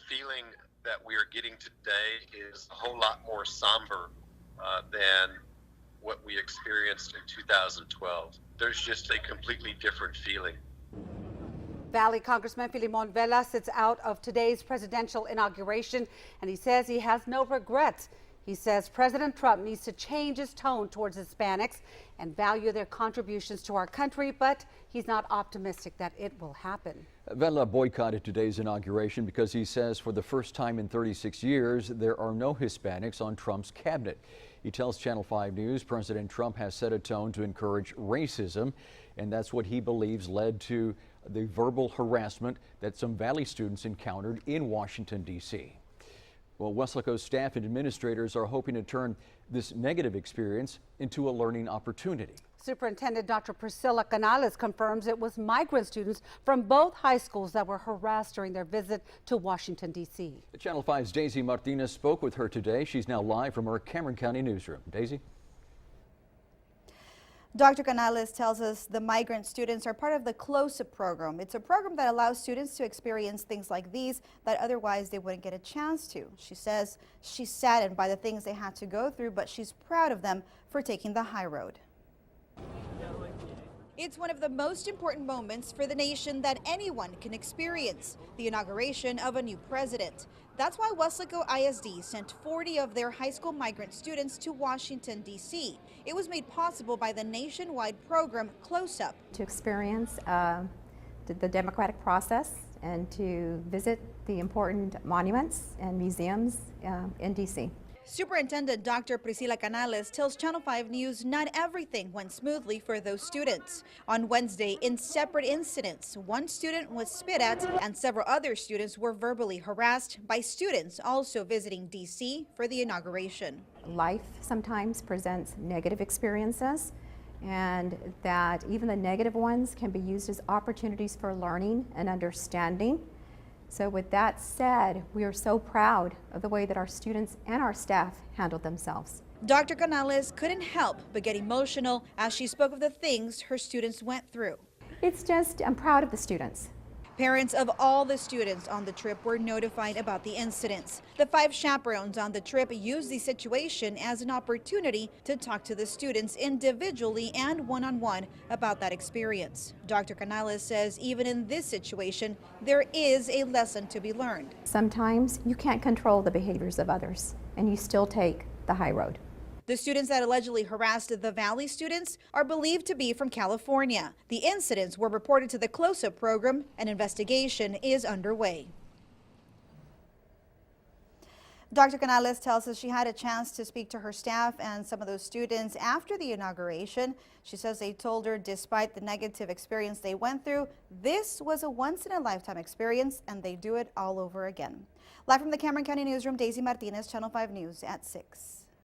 feeling that we are getting today is a whole lot more somber than what we experienced in 2012. There's just a completely different feeling. Valley Congressman Filimon Vela sits out of today's presidential inauguration, and he says he has no regrets. He says President Trump needs to change his tone towards Hispanics and value their contributions to our country, but he's not optimistic that it will happen. Vela boycotted today's inauguration because he says for the first time in 36 years, there are no Hispanics on Trump's cabinet. He tells Channel 5 News President Trump has set a tone to encourage racism, and that's what he believes led to the verbal harassment that some Valley students encountered in Washington, D.C. Well, Weslaco staff and administrators are hoping to turn this negative experience into a learning opportunity. Superintendent Dr. Priscilla Canales confirms it was migrant students from both high schools that were harassed during their visit to Washington, D.C. Channel 5's Daisy Martinez spoke with her today. She's now live from her Cameron County newsroom. Daisy? Dr. Canales tells us the migrant students are part of the Close-Up program. It's a program that allows students to experience things like these that otherwise they wouldn't get a chance to. She says she's saddened by the things they had to go through, but she's proud of them for taking the high road. It's one of the most important moments for the nation that anyone can experience, the inauguration of a new president. That's why Weslaco ISD sent 40 of their high school migrant students to Washington, D.C. It was made possible by the nationwide program Close-Up. To experience the democratic process and to visit the important monuments and museums in D.C. Superintendent Dr. Priscilla Canales tells Channel 5 News not everything went smoothly for those students. On Wednesday, in separate incidents, one student was spit at and several other students were verbally harassed by students also visiting D.C. for the inauguration. Life sometimes presents negative experiences, and that even the negative ones can be used as opportunities for learning and understanding. So with that said, we are so proud of the way that our students and our staff handled themselves. Dr. Canales couldn't help but get emotional as she spoke of the things her students went through. I'm proud of the students. Parents of all the students on the trip were notified about the incidents. The 5 chaperones on the trip used the situation as an opportunity to talk to the students individually and one-on-one about that experience. Dr. Canales says even in this situation, there is a lesson to be learned. Sometimes you can't control the behaviors of others, and you still take the high road. The students that allegedly harassed the Valley students are believed to be from California. The incidents were reported to the Close-Up program. An investigation is underway. Dr. Canales tells us she had a chance to speak to her staff and some of those students after the inauguration. She says they told her despite the negative experience they went through, this was a once-in-a-lifetime experience and they do it all over again. Live from the Cameron County newsroom, Daisy Martinez, Channel 5 News at 6.